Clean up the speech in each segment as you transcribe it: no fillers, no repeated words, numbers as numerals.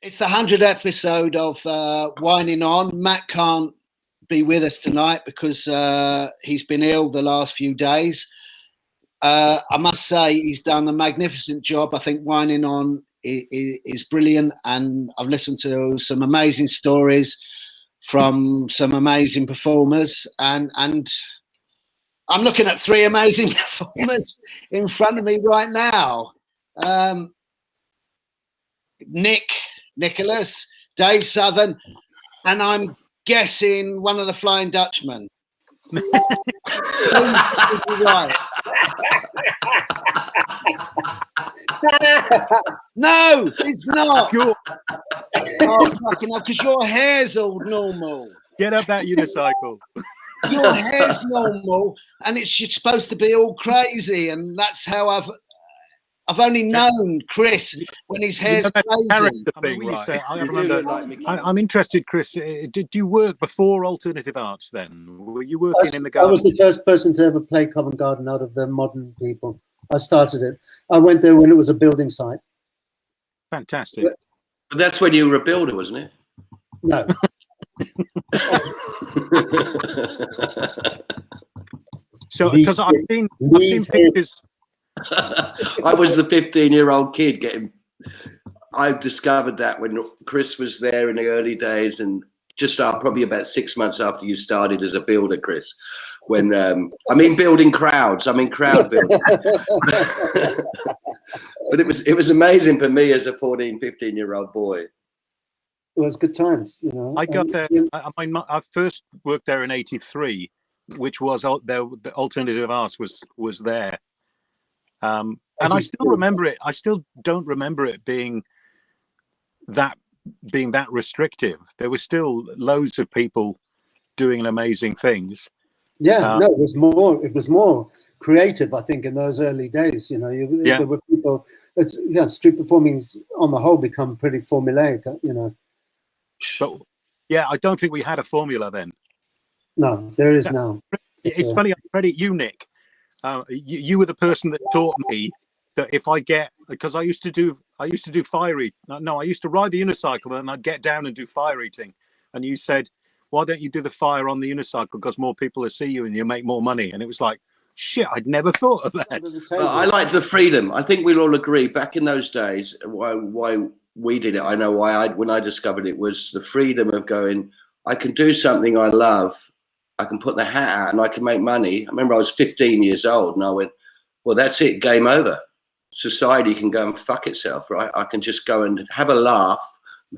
It's the 100th episode of Whining On. Matt can't be with us tonight because he's been ill the last few days. I must say he's done a magnificent job. I think Whining On is brilliant, and I've listened to some amazing stories from some amazing performers, and I'm looking at three amazing performers in front of me right now. Nickolas, Dave Southern, and I'm guessing one of the Flying Dutchmen. Right. No, it's not. Oh, fucking hell, because your hair's all normal. Get up that unicycle. Your hair's normal, and it's supposed to be all crazy, and that's how I've only known Chris when his hair's crazy. I'm interested, Chris. Did you work before alternative arts then? Were you working in the garden? I was the first person to ever play Covent Garden out of the modern people. I started it. I went there when it was a building site. Fantastic. But that's when you were a builder, wasn't it? No. So, because I've seen pictures. I was the 15-year-old kid I discovered that when Chris was there in the early days, and just probably about 6 months after you started as a builder, Chris. When building crowds, crowd building. But it was amazing for me as a 14, 15-year-old boy. It was good times, you know. I got there. I first worked there in '83, which was the alternative arts was there. And I still remember it. I still don't remember it being that restrictive. There were still loads of people doing amazing things. Yeah, no, it was more creative, I think, in those early days. You know, there were people. Street performing's on the whole become pretty formulaic. You know. But yeah, I don't think we had a formula then. No, there is now. It's funny. I credit you, Nick. You were the person that taught me that if I because I used to do fire eating. No, I used to ride the unicycle and I'd get down and do fire eating. And you said, why don't you do the fire on the unicycle? Because more people will see you and you make more money. And it was like, shit, I'd never thought of that. Well, I like the freedom. I think we'll all agree back in those days, why we did it. I know why when I discovered it was the freedom of going, I can do something I love. I can put the hat out and I can make money. I remember I was 15 years old and I went, well, that's it, game over. Society can go and fuck itself, right? I can just go and have a laugh,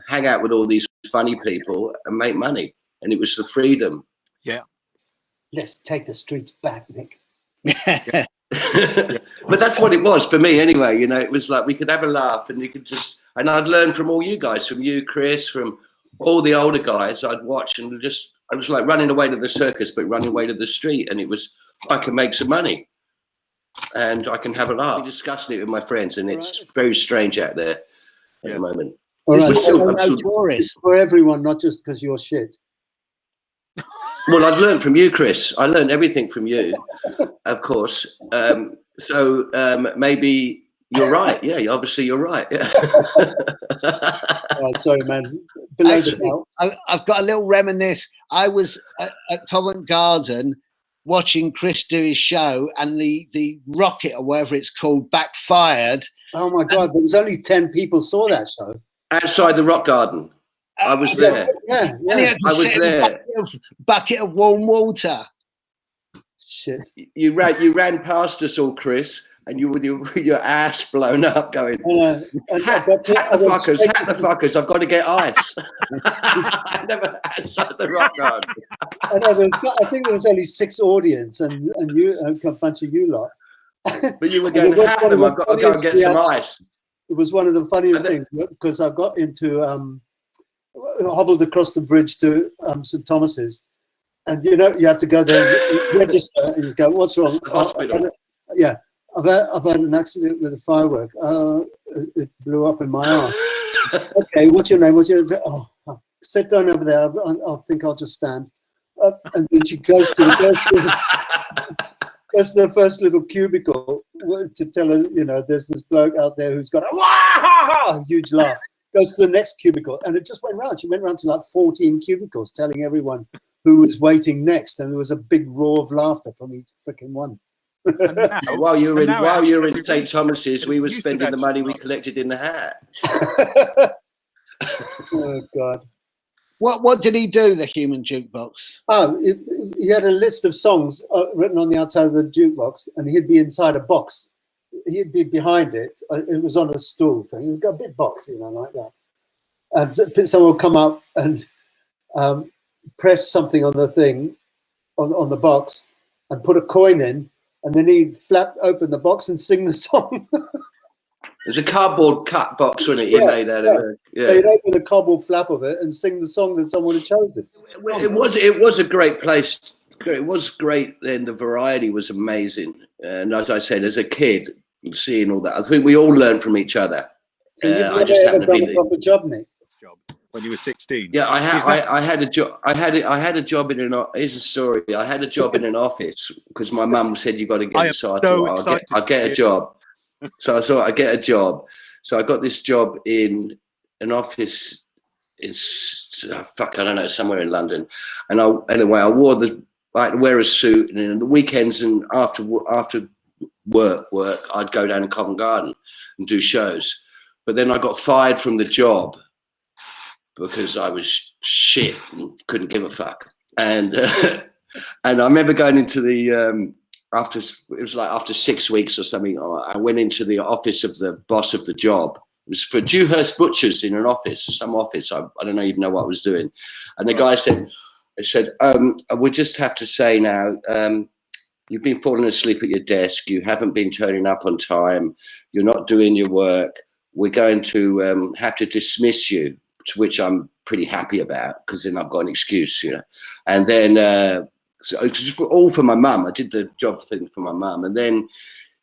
hang out with all these funny people and make money. And it was the freedom. Yeah. Let's take the streets back, Nick. But that's what it was for me anyway. You know, it was like we could have a laugh and you could and I'd learn from all you guys, from you, Chris, from all the older guys. I'd watch and I was like running away to the circus, but running away to the street. And it was, I can make some money and I can have a laugh. I'm discussing it with my friends and it's very strange out there at the moment. All right. Tourists for everyone, not just because you're shit. Well, I've learned from you, Chris. I learned everything from you, of course. So maybe you're right. Yeah, obviously you're right. Yeah. Oh, sorry, man. I've got a little reminisce. I was at Covent Garden watching Chris do his show, and the rocket or whatever it's called backfired. Oh my God! There was only 10 people saw that show outside the rock garden. I was there. Yeah. And he had to sit in a bucket of warm water. Shit. You ran past us all, Chris, and you with your ass blown up, going, hat the fuckers, I've got to get ice. I never outside the rock garden. I think there was only 6 audience and you a bunch of you lot. But you were going, hat them, I've got to go and get some ice. It was one of the funniest things because I got into hobbled across the bridge to St. Thomas's, and you have to go there and register, and you go, what's wrong? Hospital. I've had an accident with a firework. It blew up in my arm. Okay, what's your name? Oh, sit down over there. I think I'll just stand. And then she goes to the first little cubicle to tell her, there's this bloke out there who's got a huge laugh. goes to the next cubicle. And it just went round. She went round to like 14 cubicles telling everyone who was waiting next. And there was a big roar of laughter from each freaking one. While you were in St. Thomas's, we were spending the money we collected in the hat. Oh, God. What did he do, the human jukebox? Oh, he had a list of songs written on the outside of the jukebox, and he'd be inside a box. He'd be behind it. It was on a stool thing. It got a big box, like that. And someone would come up and press something on the thing, on the box, and put a coin in, and then he'd flap open the box and sing the song. There's a cardboard cut box, wasn't it? He made out of it. Yeah. So he'd open the cardboard flap of it and sing the song that someone had chosen. It was a great place. It was great then. The variety was amazing. And as I said, as a kid, seeing all that, I think we all learned from each other. So you've never ever done a proper job, Nick? When you were 16. Yeah, I had a job. I had a job in an. Here's a story. I had a job in an office because my mum said you got to get. So I thought I'll get a job. So I thought I'd get a job. So I got this job in an office in I don't know, somewhere in London. And I had to wear a suit, and in the weekends and after work, I'd go down to Covent Garden and do shows. But then I got fired from the job because I was shit and couldn't give a fuck. And and I remember going into the after 6 weeks or something, I went into the office of the boss of the job. It was for Dewhurst Butchers in an office, some office. I don't even know what I was doing. And the guy said, we just have to say now, you've been falling asleep at your desk. You haven't been turning up on time. You're not doing your work. We're going to have to dismiss you, to which I'm pretty happy about because then I've got an excuse, And then so it's all for my mum. I did the job thing for my mum. And then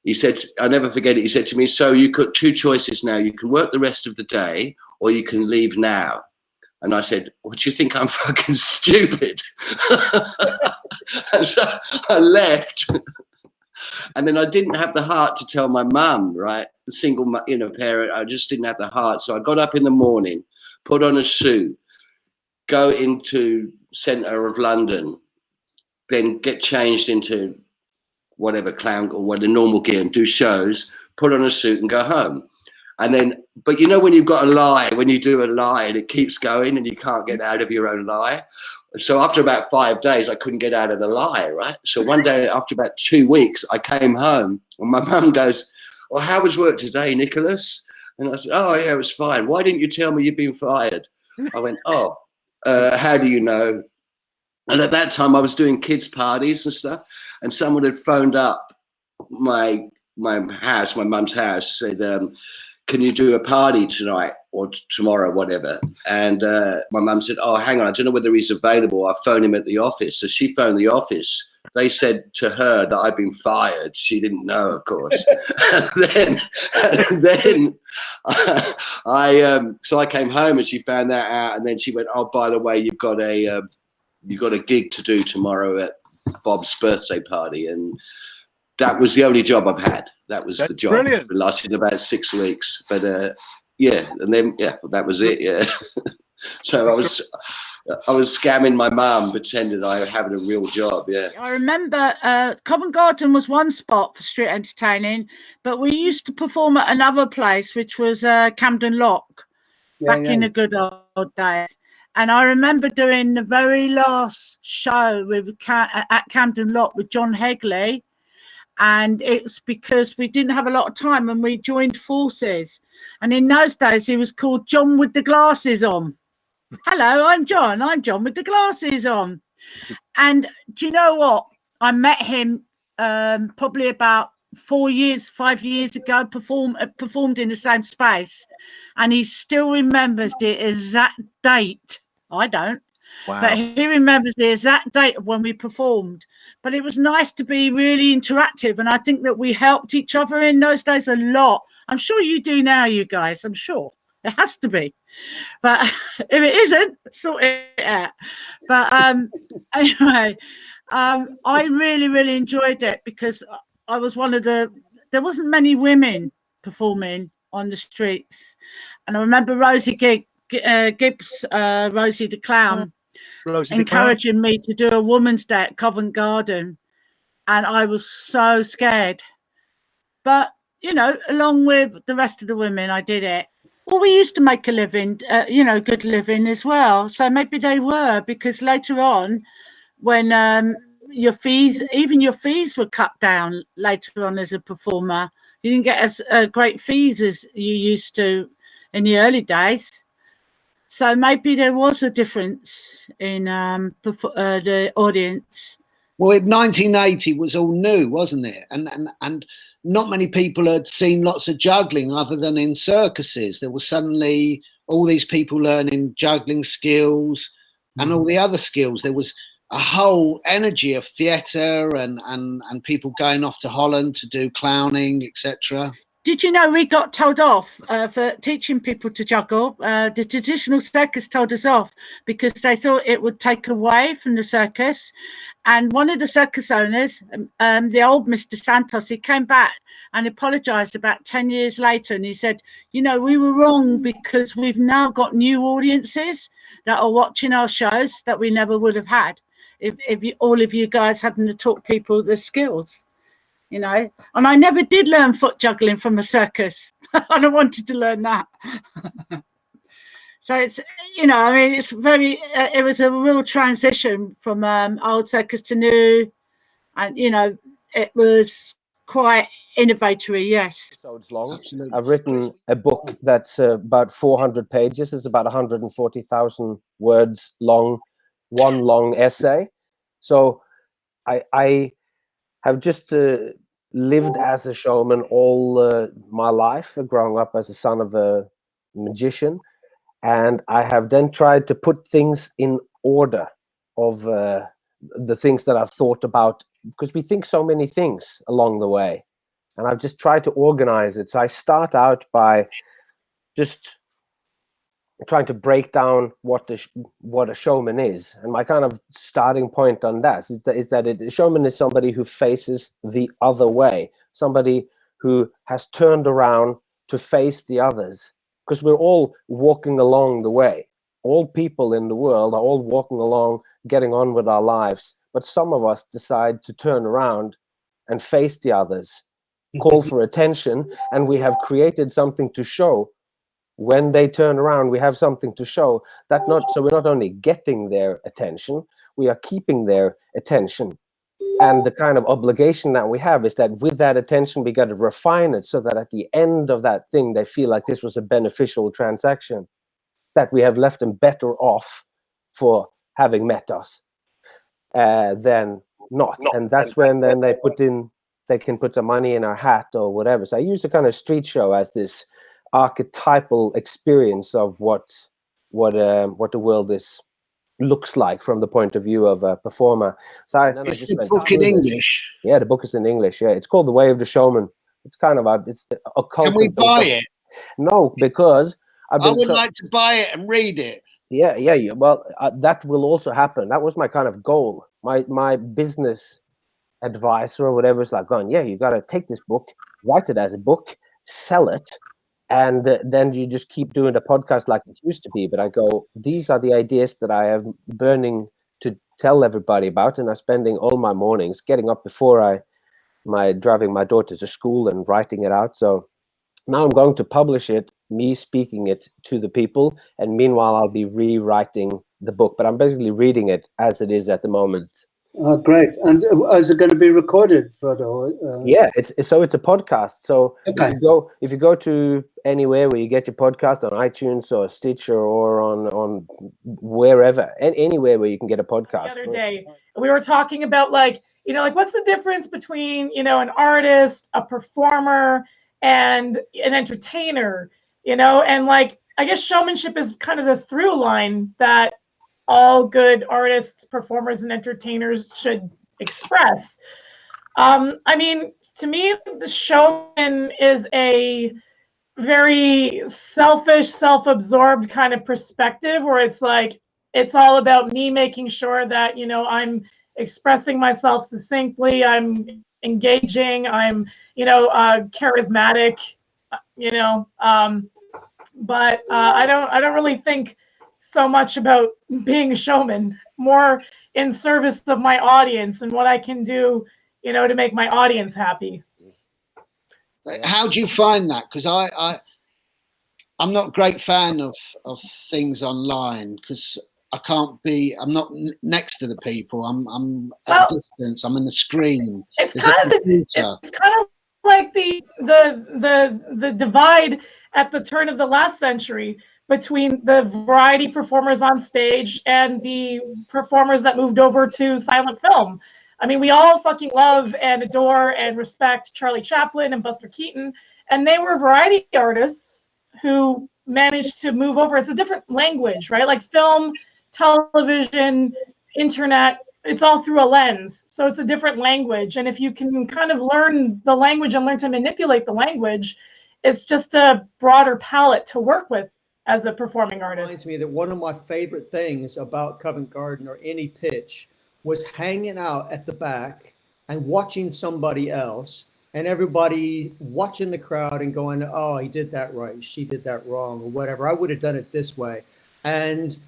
he said, I'll never forget it. He said to me, so you've got two choices now. You can work the rest of the day or you can leave now. And I said, what do you think? I'm fucking stupid. So I left. And then I didn't have the heart to tell my mum, right? The single, parent. I just didn't have the heart. So I got up in the morning, put on a suit, go into centre of London, then get changed into whatever clown or what a normal gear and do shows, put on a suit and go home. And then, but when you've got a lie, when you do a lie and it keeps going and you can't get out of your own lie. So after about 5 days, I couldn't get out of the lie, right? So one day after about 2 weeks, I came home and my mum goes, well, how was work today, Nickolas? And I said, oh yeah, it was fine. Why didn't you tell me you'd been fired? I went, how do you know? And at that time, I was doing kids' parties and stuff, and someone had phoned up my house, my mum's house, said, can you do a party tonight or tomorrow, whatever? And my mum said, oh, hang on, I don't know whether he's available. I'll phone him at the office. So she phoned the office. They said to her that I'd been fired. She didn't know, of course. and then so I came home and she found that out. And then she went, oh, by the way, you've got a gig to do tomorrow at Bob's birthday party. And that was the only job I've had. That was the job. Brilliant. It lasted about 6 weeks. But and then that was it. Yeah. So I was scamming my mum, pretending I was having a real job. Yeah. I remember Covent Garden was one spot for street entertaining, but we used to perform at another place, which was Camden Lock, in the good old days. And I remember doing the very last show at Camden Lock with John Hegley. And it's because we didn't have a lot of time and we joined forces. And in those days, he was called John with the glasses on. Hello, I'm John. I'm John with the glasses on. And do you know what? I met him probably about 5 years ago, performed in the same space. And he still remembers the exact date. I don't. Wow. But he remembers the exact date of when we performed. But it was nice to be really interactive. And I think that we helped each other in those days a lot. I'm sure you do now, you guys. I'm sure. It has to be. But if it isn't, sort it out. But anyway, I really, really enjoyed it because I was there wasn't many women performing on the streets. And I remember Rosie Gibbs, Rosie the Clown, encouraging me to do a woman's day at Covent Garden. And I was so scared. But, you know, along with the rest of the women, I did it. Well, we used to make a living, you know, good living as well. So maybe they were, because later on, when your fees were cut down later on as a performer, you didn't get as great fees as you used to in the early days. So maybe there was a difference in the audience. Well, 1980 was all new, wasn't it? And not many people had seen lots of juggling other than in circuses. There was suddenly all these people learning juggling skills and all the other skills. There was a whole energy of theatre and people going off to Holland to do clowning, etc. Did you know we got told off for teaching people to juggle? The traditional circus told us off because they thought it would take away from the circus. And one of the circus owners, the old Mr. Santos, he came back and apologised about 10 years later. And he said, you know, we were wrong because we've now got new audiences that are watching our shows that we never would have had if all of you guys hadn't taught people the skills. You know, and I never did learn foot juggling from a circus. And I wanted to learn that. So it's, you know, I mean, it's very, it was a real transition from old circus to new. And, you know, it was quite innovatory, yes. Episodes long. Absolutely. I've written a book that's about 400 pages. It's about 140,000 words long, one long essay. So I have just lived as a showman all my life, growing up as a son of a magician. And I have then tried to put things in order of the things that I've thought about, because we think so many things along the way. And I've just tried to organize it. So I start out by just trying to break down what a showman is, and my kind of starting point on that is that a showman is somebody who faces the other way, somebody who has turned around to face the others, because we're all walking along the way. All people in the world are all walking along, getting on with our lives, but some of us decide to turn around and face the others, call for attention, and we have created something to show. When they turn around, we have something to show that so we're not only getting their attention, we are keeping their attention. And the kind of obligation that we have is that with that attention, we got to refine it so that at the end of that thing, they feel like this was a beneficial transaction, that we have left them better off for having met us than not. And that's when then they can put some money in our hat or whatever. So I use the kind of street show as this archetypal experience of what the world looks like from the point of view of a performer. So is the book in English? Yeah, the book is in English. Yeah, it's called The Way of the Showman. It's kind of it's a cult. Can we buy it? No, because I would like to buy it and read it. Yeah. Well, that will also happen. That was my kind of goal. My business advisor or whatever is like going, yeah, you got to take this book, write it as a book, sell it. And then you just keep doing the podcast like it used to be. But I go, these are the ideas that I am burning to tell everybody about. And I'm spending all my mornings getting up before driving my daughter to school and writing it out. So now I'm going to publish it, me speaking it to the people. And meanwhile, I'll be rewriting the book. But I'm basically reading it as it is at the moment. Oh, great. And is it going to be recorded, Frodo? Yeah, it's a podcast. So okay. if you go to anywhere where you get your podcast, on iTunes or Stitcher or on wherever, anywhere where you can get a podcast. The other day, we were talking about like what's the difference between, an artist, a performer, and an entertainer, and like, I guess showmanship is kind of the through line that all good artists, performers, and entertainers should express. I mean, to me, the showman is a very selfish, self-absorbed kind of perspective where it's like, it's all about me making sure that, I'm expressing myself succinctly, I'm engaging, I'm, charismatic, but I don't really think so much about being a showman, more in service of my audience and what I can do, to make my audience happy. How do you find that? Because I'm not a great fan of things online, because I'm not next to the people. I'm at a distance. I'm in the screen. It's kind of like the divide at the turn of the last century between the variety performers on stage and the performers that moved over to silent film. I mean, we all fucking love and adore and respect Charlie Chaplin and Buster Keaton, and they were variety artists who managed to move over. It's a different language, right? Like film, television, internet, it's all through a lens. So it's a different language. And if you can kind of learn the language and learn to manipulate the language, it's just a broader palette to work with as a performing artist. It reminds me that one of my favorite things about Covent Garden or any pitch was hanging out at the back and watching somebody else, and everybody watching the crowd and going, oh, he did that right, she did that wrong, or whatever. I would have done it this way. And,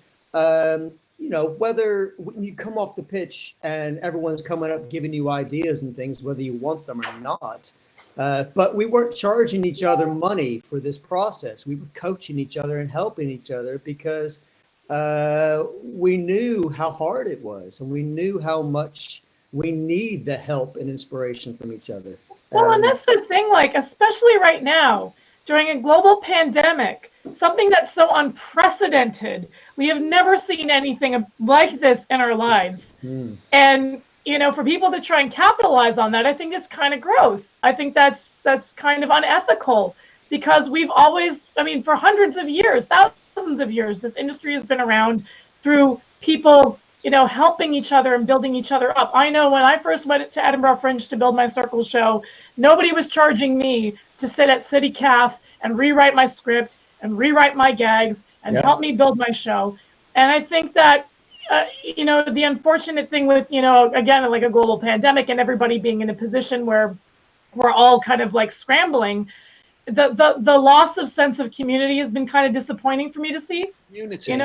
whether when you come off the pitch and everyone's coming up giving you ideas and things, whether you want them or not, but we weren't charging each other money for this process. We were coaching each other and helping each other because we knew how hard it was, and we knew how much we need the help and inspiration from each other. Well, and that's the thing, like, especially right now, during a global pandemic, something that's so unprecedented. We have never seen anything like this in our lives. And, for people to try and capitalize on that, I think it's kind of gross. I think that's kind of unethical, because we've always, for hundreds of years, thousands of years, this industry has been around through people, helping each other and building each other up. I know when I first went to Edinburgh Fringe to build my circle show, nobody was charging me to sit at City Caf and rewrite my script and rewrite my gags and help me build my show. And I think that, the unfortunate thing with, again, like a global pandemic and everybody being in a position where we're all kind of like scrambling, the loss of sense of community has been kind of disappointing for me to see. Unity. And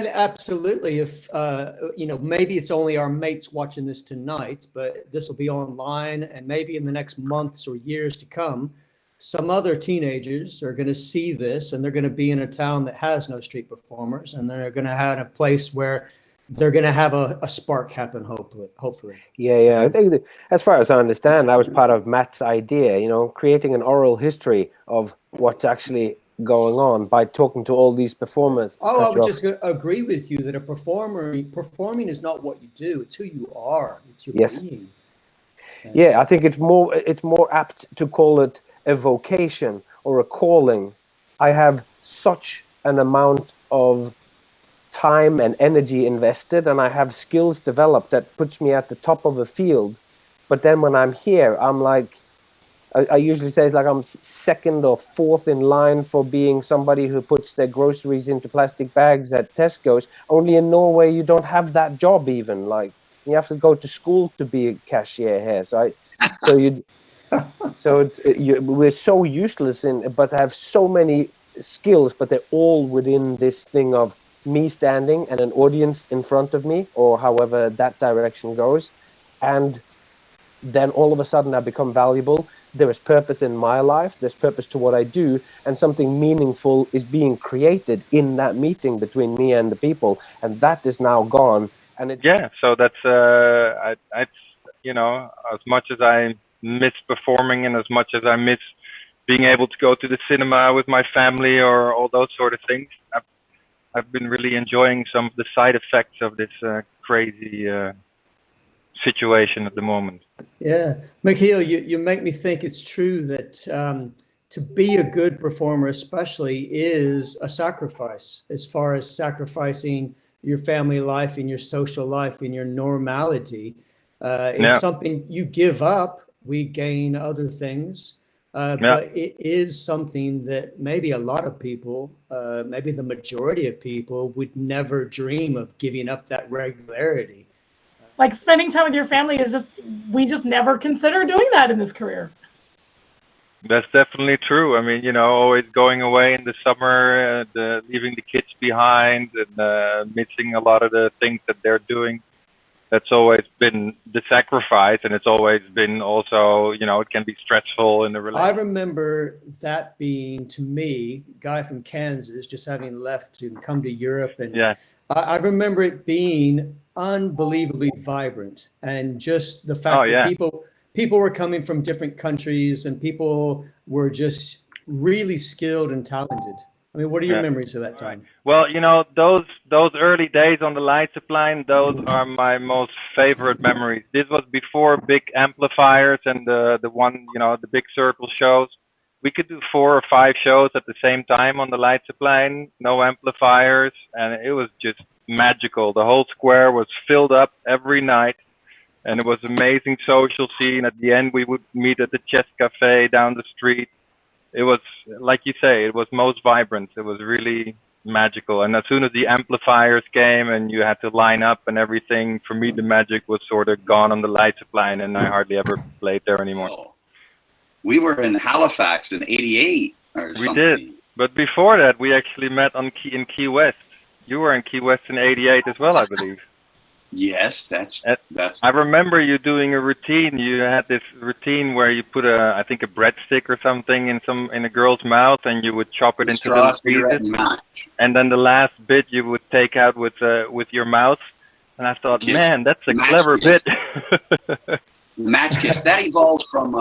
absolutely, if maybe it's only our mates watching this tonight, but this will be online, and maybe in the next months or years to come, some other teenagers are going to see this, and they're going to be in a town that has no street performers, and they're going to have a place where they're going to have a spark happen, hopefully. Yeah. I think that, as far as I understand, that was part of Matt's idea, creating an oral history of what's actually going on by talking to all these performers. Oh, I would just agree with you that performing is not what you do, it's who you are. It's your being. Yeah, I think it's more apt to call it a vocation or a calling. I have such an amount of time and energy invested, and I have skills developed that puts me at the top of the field. But then when I'm here, I'm like, I usually say it's like I'm second or fourth in line for being somebody who puts their groceries into plastic bags at Tesco's. Only in Norway, you don't have that job even. Like, you have to go to school to be a cashier here. We're so useless but I have so many skills, but they're all within this thing of me standing and an audience in front of me, or however that direction goes. And then all of a sudden I become valuable. There is purpose in my life. There's purpose to what I do, and something meaningful is being created in that meeting between me and the people. And that is now gone. And so that's as much as I miss performing and as much as I miss being able to go to the cinema with my family or all those sort of things, I've been really enjoying some of the side effects of this crazy situation at the moment. Yeah, Micheil, you make me think it's true that to be a good performer especially is a sacrifice, as far as sacrificing your family life and your social life and your normality. It's something you give up, we gain other things. But it is something that maybe a lot of people, maybe the majority of people, would never dream of giving up that regularity. Like spending time with your family is we just never consider doing that in this career. That's definitely true. I mean, you know, always going away in the summer, leaving the kids behind, and missing a lot of the things that they're doing. That's always been the sacrifice, and it's always been also, you know, it can be stressful in the I relationship. remember that being, to me, guy from Kansas, just having left to come to Europe, and Yeah. I remember it being unbelievably vibrant, and just the fact Oh, that yeah. people were coming from different countries, and people were just really skilled and talented. I mean, what are your Yeah. memories of that time? Well, you know, those early days on the light supply, those are my most favorite memories. This was before big amplifiers and the one, you know, the big circle shows. We could do 4 or 5 shows at the same time on the light supply, no amplifiers, and it was just magical. The whole square was filled up every night, and it was amazing social scene. At the end, we would meet at the Chess Cafe down the street. It was, like you say, it was most vibrant. It was really magical. And as soon as the amplifiers came and you had to line up and everything, for me, the magic was sort of gone on the light supply, and I hardly ever played there anymore. Oh. We were in Halifax in '88 or We something. did. But before that, we actually met in Key West. You were in Key West in '88 as well, I believe. Yes, that's. I remember you doing a routine. You had this routine where you put I think a breadstick or something in a girl's mouth, and you would chop it into straw, little cigarette, pieces. and match. And then the last bit you would take out with your mouth. And I thought, Kiss. man, that's a Match clever kiss. bit. Match kiss. That evolved from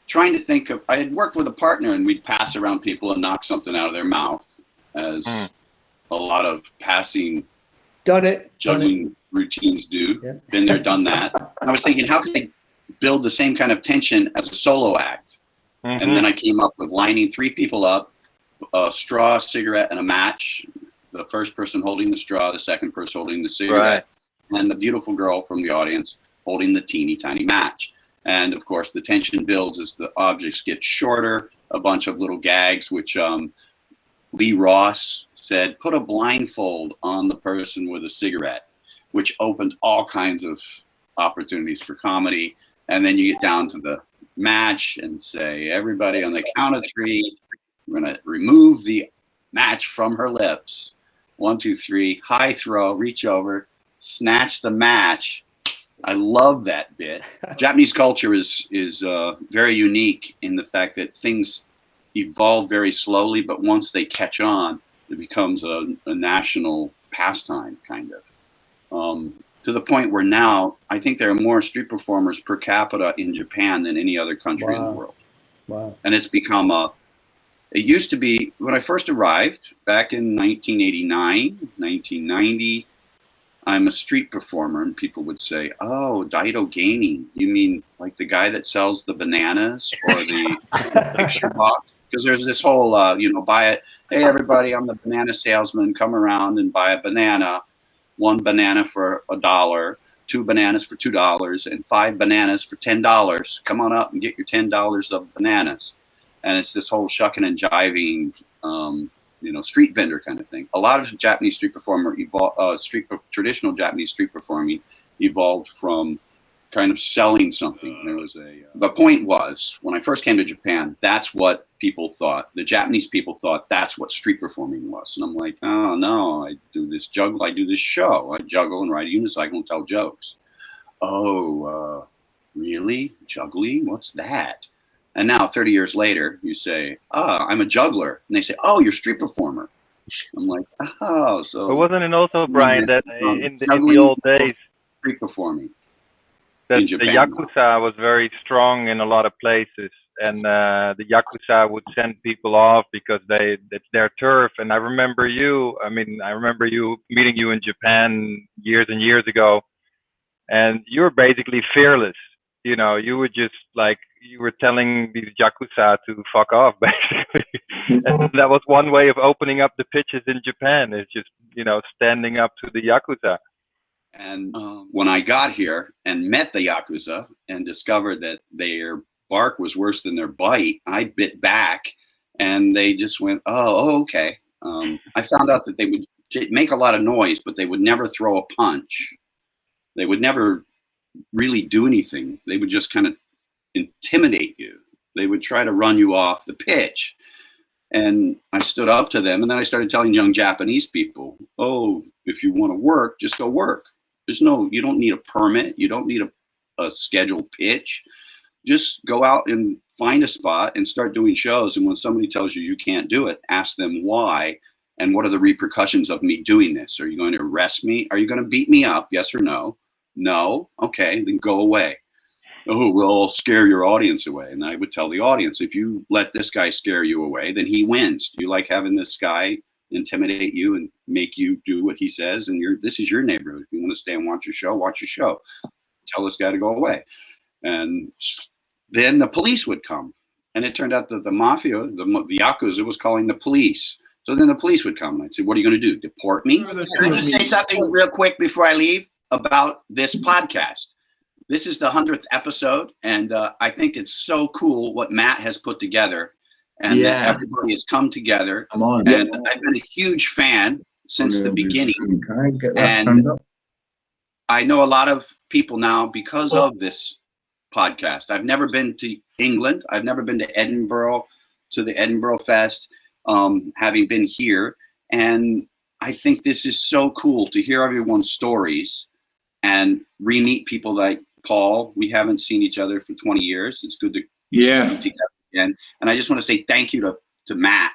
trying to think of. I had worked with a partner, and we'd pass around people and knock something out of their mouth, as a lot of passing. Done it. Juggling routines do. Yeah. Been there, done that. I was thinking, how can I build the same kind of tension as a solo act? And then I came up with lining 3 people up, a straw, cigarette, and a match. The first person holding the straw, the second person holding the cigarette, and the beautiful girl from the audience holding the teeny tiny match. And of course, the tension builds as the objects get shorter. A bunch of little gags, which Lee Ross said, put a blindfold on the person with a cigarette, which opened all kinds of opportunities for comedy. And then you get down to the match and say, everybody on the count of 3, we're going to remove the match from her lips. 1, 2, 3, high throw, reach over, snatch the match. I love that bit. Japanese culture is very unique in the fact that things evolve very slowly, but once they catch on, it becomes a national pastime, kind of. To the point where now, I think there are more street performers per capita in Japan than any other country in the world. Wow. And it's become it used to be, when I first arrived, back in 1989, 1990, I'm a street performer, and people would say, oh, Daido Gaming, you mean like the guy that sells the bananas or the picture box? Because there's this whole, buy it. Hey, everybody, I'm the banana salesman. Come around and buy a banana. 1 banana for $1, 2 bananas for $2, and 5 bananas for $10. Come on up and get your $10 of bananas. And it's this whole shucking and jiving, street vendor kind of thing. A lot of Japanese street performer traditional Japanese street performing evolved from kind of selling something. There was the point was, when I first came to Japan, that's what people thought. The Japanese people thought that's what street performing was. And I'm like, oh no, I do this juggle, I do this show. I juggle and ride a unicycle and tell jokes. Oh, really? Juggling? What's that? And now 30 years later, you say, I'm a juggler. And they say, oh, you're a street performer. I'm like, oh, so. But wasn't it also, Brian, that in the old days, street performing, that the Yakuza was very strong in a lot of places, and the Yakuza would send people off because it's their turf. And I remember you meeting you in Japan years and years ago, and you were basically fearless. You know, you were just like, you were telling these Yakuza to fuck off, basically. And that was one way of opening up the pitches in Japan, is just, standing up to the Yakuza. And when I got here and met the Yakuza and discovered that their bark was worse than their bite, I bit back, and they just went, oh, okay. I found out that they would make a lot of noise, but they would never throw a punch. They would never really do anything. They would just kind of intimidate you. They would try to run you off the pitch. And I stood up to them, and then I started telling young Japanese people, oh, if you want to work, just go work. You don't need a permit. You don't need a scheduled pitch. Just go out and find a spot and start doing shows. And when somebody tells you you can't do it, ask them why and what are the repercussions of me doing this? Are you going to arrest me? Are you going to beat me up? Yes or no? No? Okay, then go away. Oh, well, I'll scare your audience away. And I would tell the audience, if you let this guy scare you away, then he wins. Do you like having this guy intimidate you and make you do what he says? And this is your neighborhood. If you want to stay and watch your show, watch your show. Tell this guy to go away. And then the police would come. And it turned out that the mafia, the Yakuza, was calling the police. So then the police would come. And I'd say, what are you going to do? Deport me? Can I just say something real quick before I leave about this podcast? This is the 100th episode, and I think it's so cool what Matt has put together, and that everybody has come together. Come on. And I've been a huge fan since the beginning. Can I get that turned up? I know a lot of people now because of this podcast. I've never been to England. I've never been to Edinburgh, to the Edinburgh Fest, having been here. And I think this is so cool to hear everyone's stories and re-meet people like Paul. We haven't seen each other for 20 years. It's good to be together again. And I just want to say thank you to Matt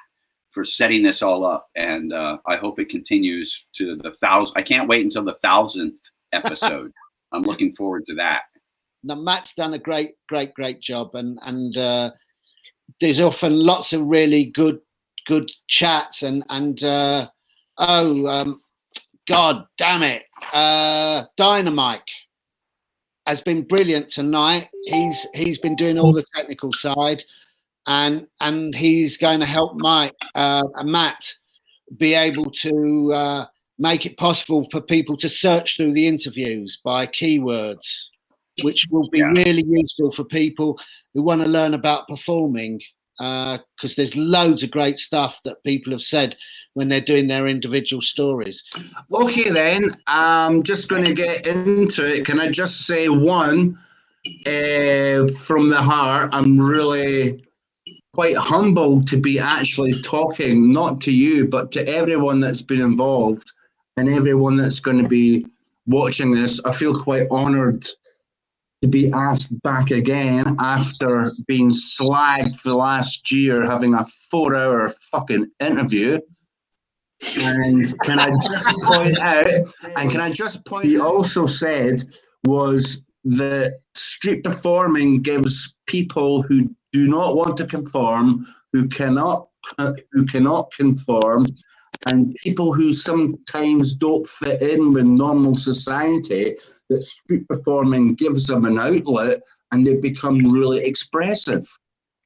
for setting this all up. And I hope it continues to the 1,000. I can't wait until the 1,000th episode. I'm looking forward to that. Now, Matt's done a great job, and there's often lots of really good chats and God damn it, Dynamite has been brilliant tonight. He's been doing all the technical side, and he's going to help Matt be able to make it possible for people to search through the interviews by keywords, which will be really useful for people who want to learn about performing, because there's loads of great stuff that people have said when they're doing their individual stories. Okay, then, I'm just going to get into it. Can I just say from the heart, I'm really quite humbled to be actually talking, not to you, but to everyone that's been involved and everyone that's going to be watching this. I feel quite honoured to be asked back again after being slagged for the last year, having a 4-hour fucking interview. And can I just point out, he also said was that street performing gives people who do not want to conform, who cannot conform, and people who sometimes don't fit in with normal society, that street performing gives them an outlet and they become really expressive.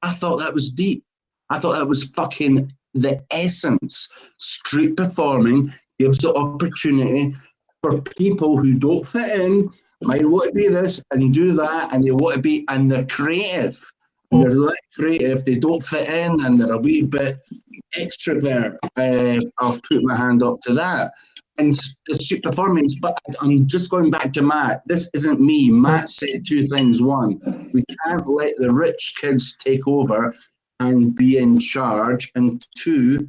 I thought that was deep. I thought that was fucking the essence. Street performing gives the opportunity for people who don't fit in, might want to be this and do that, and they want to be, and they're creative. And they're like creative, they don't fit in, and they're a wee bit extrovert. I'll put my hand up to that. And the street performance, but I'm just going back to Matt. This isn't me. Matt said two things. One, we can't let the rich kids take over and be in charge. And two,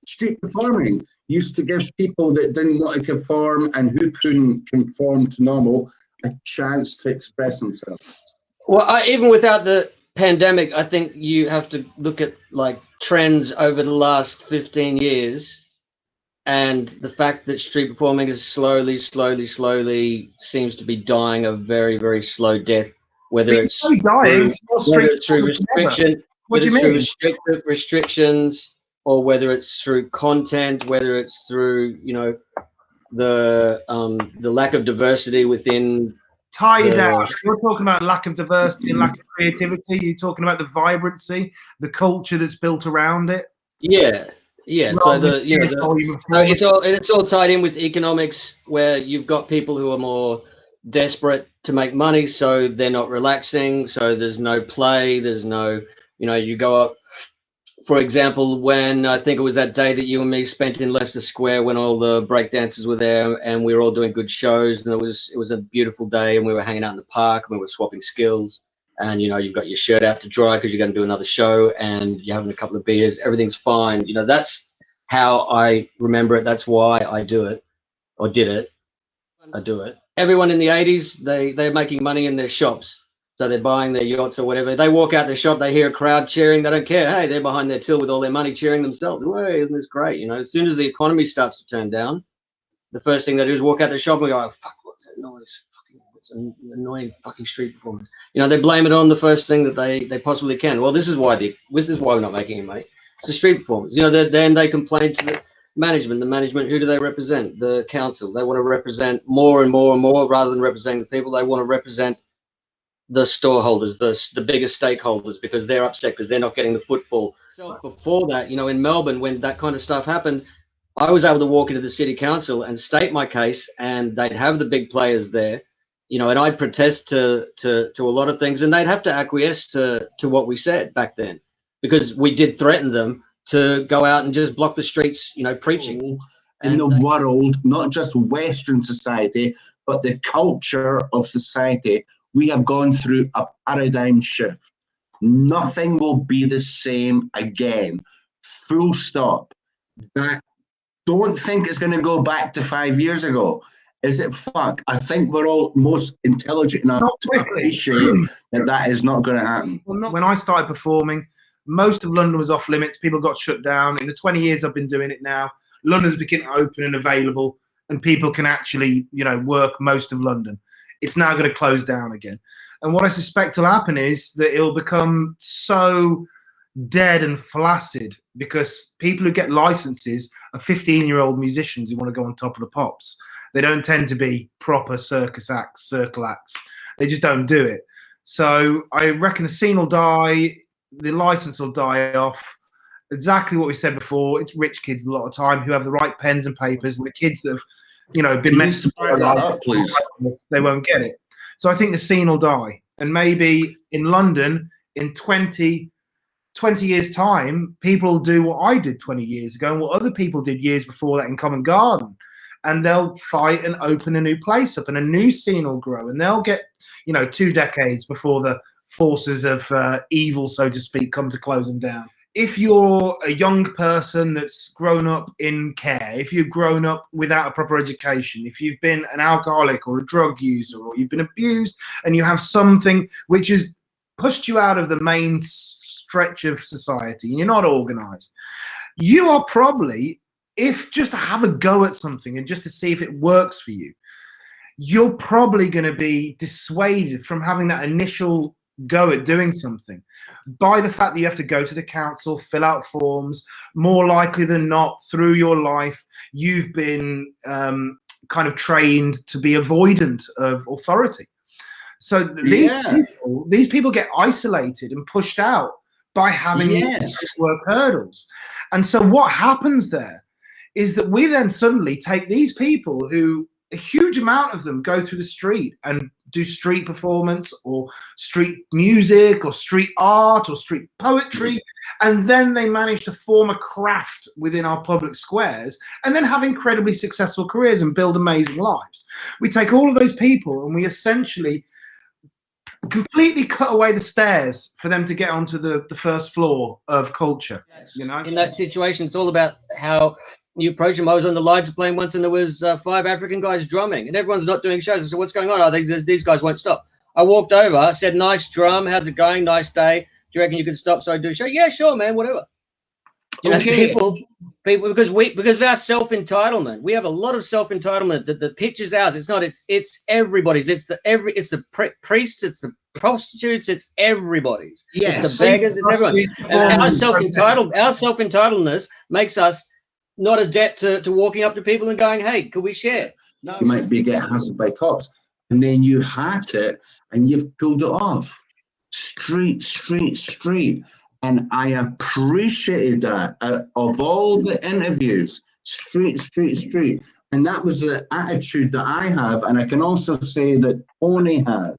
street performing used to give people that didn't want to conform and who couldn't conform to normal a chance to express themselves. Well, even without the pandemic, I think you have to look at like trends over the last 15 years. And the fact that street performing is slowly seems to be dying a very, very slow death. Whether it's dying, whether it's through restriction, whether it's through restrictions, or whether it's through content, whether it's through the lack of diversity within. Tie you down. You're talking about lack of diversity and lack of creativity. You're talking about the vibrancy, the culture that's built around it. Yeah. Yeah, so it's all tied in with economics, where you've got people who are more desperate to make money, so they're not relaxing. So there's no play. There's no, you go up. For example, when I think it was that day that you and me spent in Leicester Square, when all the breakdancers were there, and we were all doing good shows, and it was a beautiful day, and we were hanging out in the park, and we were swapping skills. and you know, you've got your shirt out to dry because you're going to do another show, and you're having a couple of beers, everything's fine. You know, that's how I remember it. That's why I do it, or did it. I do it. Everyone in the 80s, they're making money in their shops. So they're buying their yachts or whatever. They walk out the shop, they hear a crowd cheering. They don't care. Hey, they're behind their till with all their money cheering themselves. Hey, isn't this great? You know, as soon as the economy starts to turn down, the first thing they do is walk out the shop and go, oh, fuck, what's that noise? It's an annoying fucking street performance. You know, they blame it on the first thing that they possibly can. Well, this is why we're not making any money. It's the street performance. You know, then they complain to the management. The management, who do they represent? The council. They want to represent more and more and more rather than representing the people. They want to represent the storeholders, the biggest stakeholders, because they're upset because they're not getting the footfall. So before that, you know, in Melbourne, when that kind of stuff happened, I was able to walk into the city council and state my case, and they'd have the big players there, you know, and I'd protest to a lot of things, and they'd have to acquiesce to what we said back then, because we did threaten them to go out and just block the streets, you know, preaching. In the world, not just Western society, but the culture of society, we have gone through a paradigm shift. Nothing will be the same again. Full stop. Don't think it's going to go back to 5 years ago. Is it fuck? I think we're all most intelligent enough to appreciate that is not going to happen. When I started performing, most of London was off limits. People got shut down. In the 20 years I've been doing it now, London's becoming open and available, and people can actually, you know, work most of London. It's now going to close down again. And what I suspect will happen is that it'll become so dead and flaccid because people who get licenses are 15-year-old musicians who want to go on Top of the Pops. They don't tend to be proper circus acts, circle acts. They just don't do it. So I reckon the scene will die, the license will die off. Exactly what we said before. It's rich kids a lot of time who have the right pens and papers, and the kids that have, you know, been messed up, please. They won't get it. So I think the scene will die. And maybe in London, in 20 years' time, people will do what I did 20 years ago and what other people did years before that in Covent Garden. And they'll fight and open a new place up, and a new scene will grow. And they'll get, you know, 2 decades before the forces of evil, so to speak, come to close them down. If you're a young person that's grown up in care, if you've grown up without a proper education, if you've been an alcoholic or a drug user, or you've been abused and you have something which has pushed you out of the main stretch of society and you're not organized, you are probably, if just to have a go at something and just to see if it works for you, you're probably going to be dissuaded from having that initial go at doing something by the fact that you have to go to the council, fill out forms. More likely than not, through your life, you've been kind of trained to be avoidant of authority. So these people get isolated and pushed out by having these work hurdles. And so what happens there is that we then suddenly take these people who, a huge amount of them, go through the street and do street performance or street music or street art or street poetry, and then they manage to form a craft within our public squares and then have incredibly successful careers and build amazing lives. We take all of those people and we essentially completely cut away the stairs for them to get onto the first floor of culture. You know, in that situation, it's all about how you approach them. I was on the Lights playing once, and there was 5 African guys drumming, and everyone's not doing shows. I said, "What's going on?" I think these guys won't stop. I walked over, said, "Nice drum. How's it going? Nice day. Do you reckon you could stop so I do a show?" "Yeah, sure, man. Whatever." You know, people, because of our self-entitlement, we have a lot of self-entitlement that the pitch is ours. It's not. It's everybody's. It's the priests. It's the prostitutes. It's everybody's. Yes. It's the beggars. It's everyone. And our self-entitledness makes us not adept to walking up to people and going, "Hey, could we share?" No. You might be getting hassled by cops, and then you hat it and you've pulled it off. Street. And I appreciated that of all the interviews. Street. And that was the attitude that I have, and I can also say that Tony has.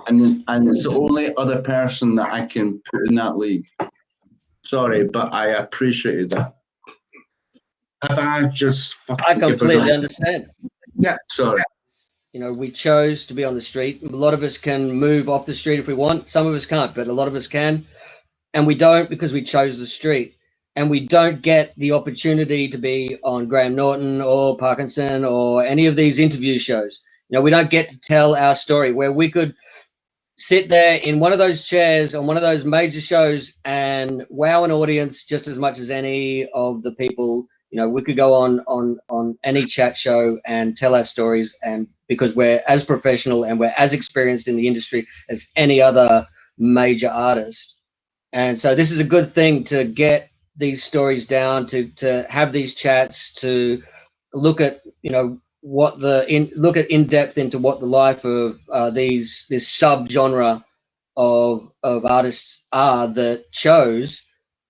And it's the only other person that I can put in that league. Sorry, but I appreciated that. Have I just fucking I completely understand. Yeah. Sorry. You know, we chose to be on the street. A lot of us can move off the street if we want. Some of us can't, but a lot of us can. And we don't because we chose the street. And we don't get the opportunity to be on Graham Norton or Parkinson or any of these interview shows. You know, we don't get to tell our story where we could sit there in one of those chairs on one of those major shows and wow an audience just as much as any of the people. You know, we could go on any chat show and tell our stories, and because we're as professional and we're as experienced in the industry as any other major artist. And so this is a good thing to get these stories down, to have these chats, to look at, you know, look at in depth into what the life of this sub-genre of artists are that chose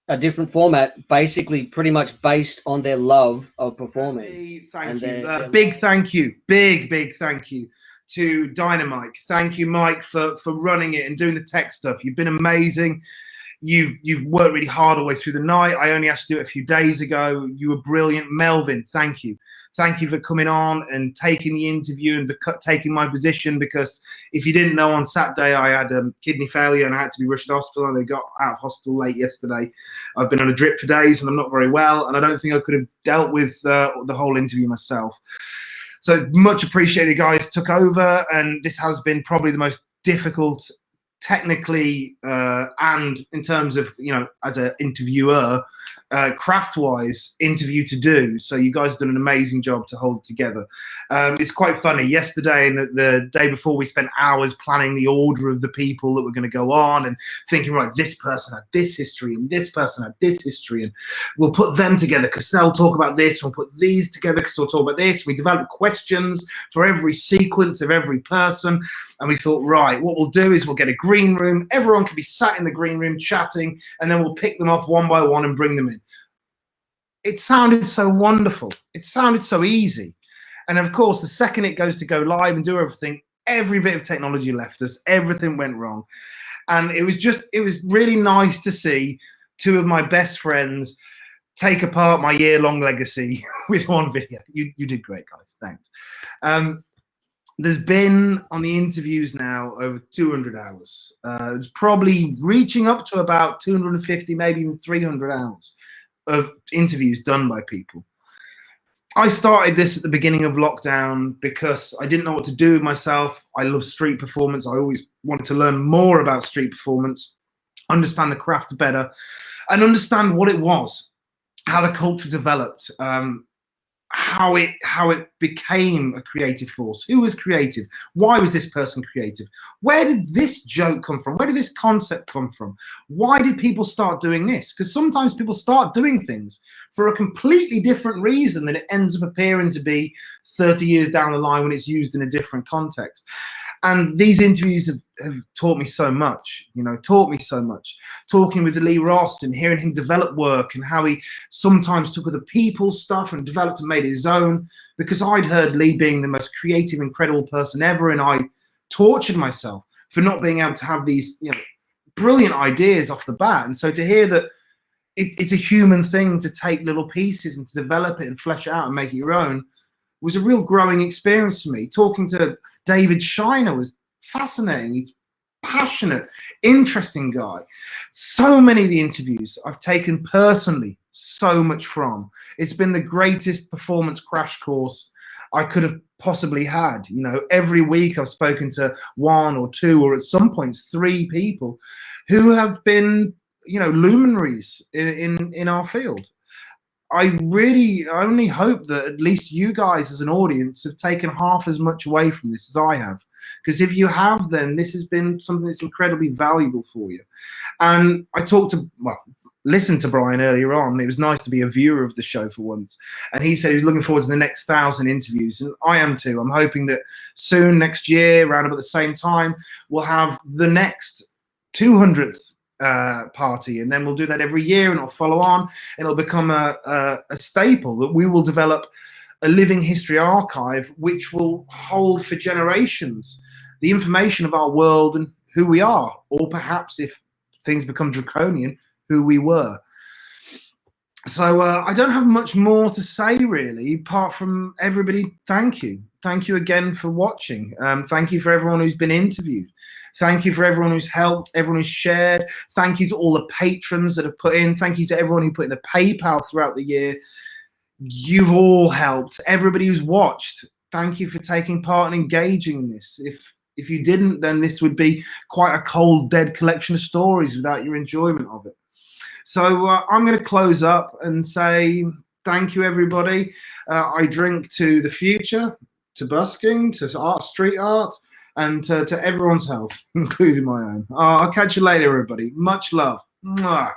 a different format, basically pretty much based on their love of performing. Thank you. Big thank you to Dynamite. Thank you, Mike, for running it and doing the tech stuff. You've been amazing. You've worked really hard all the way through the night. I only asked to do it a few days ago. You were brilliant. Melvyn, thank you. Thank you for coming on and taking the interview and taking my position, because if you didn't know, on Saturday I had kidney failure and I had to be rushed to hospital, and they got out of hospital late yesterday. I've been on a drip for days and I'm not very well, and I don't think I could have dealt with the whole interview myself. So much appreciated, you guys took over, and this has been probably the most difficult technically and in terms of, you know, as an interviewer, craft-wise interview to do. So you guys have done an amazing job to hold it together. It's quite funny. Yesterday and the day before, we spent hours planning the order of the people that were going to go on and thinking, right, this person had this history and this person had this history, and we'll put them together because they'll talk about this. We'll put these together because they'll talk about this. We developed questions for every sequence of every person, and we thought, right, what we'll do is we'll get a green room. Everyone can be sat in the green room chatting, and then we'll pick them off one by one and bring them in. It sounded so wonderful. It sounded so easy. And of course, the second it goes to go live and do everything, every bit of technology left us. Everything went wrong. And it was really nice to see two of my best friends take apart my year-long legacy with one video. You did great, guys. Thanks. There's been, on the interviews now, over 200 hours. It's probably reaching up to about 250, maybe even 300 hours of interviews done by people. I started this at the beginning of lockdown because I didn't know what to do with myself. I love street performance. I always wanted to learn more about street performance, understand the craft better, and understand what it was, how the culture developed, how it became a creative force. Who was creative? Why was this person creative? Where did this joke come from? Where did this concept come from? Why did people start doing this? Because sometimes people start doing things for a completely different reason than it ends up appearing to be 30 years down the line when it's used in a different context. And these interviews have taught me so much, you know, taught me so much. Talking with Lee Ross and hearing him develop work and how he sometimes took other people's stuff and developed and made it his own, because I'd heard Lee being the most creative, incredible person ever, and I tortured myself for not being able to have these, you know, brilliant ideas off the bat. And so to hear that it's a human thing to take little pieces and to develop it and flesh it out and make it your own was a real growing experience for me. Talking to David Shiner was fascinating. He's passionate, interesting guy. So many of the interviews I've taken personally so much from. It's been the greatest performance crash course I could have possibly had. You know, every week I've spoken to one or two, or at some points 3 people who have been, you know, luminaries in our field. I only hope that at least you guys as an audience have taken half as much away from this as I have. Because if you have, then this has been something that's incredibly valuable for you. And I listened to Brian earlier on. It was nice to be a viewer of the show for once. And he said he was looking forward to the next 1,000 interviews. And I am too. I'm hoping that soon, next year, around about the same time, we'll have the next 200th party, and then we'll do that every year, and it'll follow on. It'll become a staple that we will develop a living history archive which will hold for generations the information of our world and who we are, or perhaps if things become draconian, who we were. So I don't have much more to say really, apart from everybody, thank you. Thank you again for watching. Thank you for everyone who's been interviewed. Thank you for everyone who's helped, everyone who's shared. Thank you to all the patrons that have put in. Thank you to everyone who put in the PayPal throughout the year. You've all helped. Everybody who's watched, thank you for taking part and engaging in this. If you didn't, then this would be quite a cold, dead collection of stories without your enjoyment of it. So I'm going to close up and say thank you, everybody. I drink to the future, to busking, to art, street art, and to everyone's health, including my own. I'll catch you later, everybody. Much love. Mwah.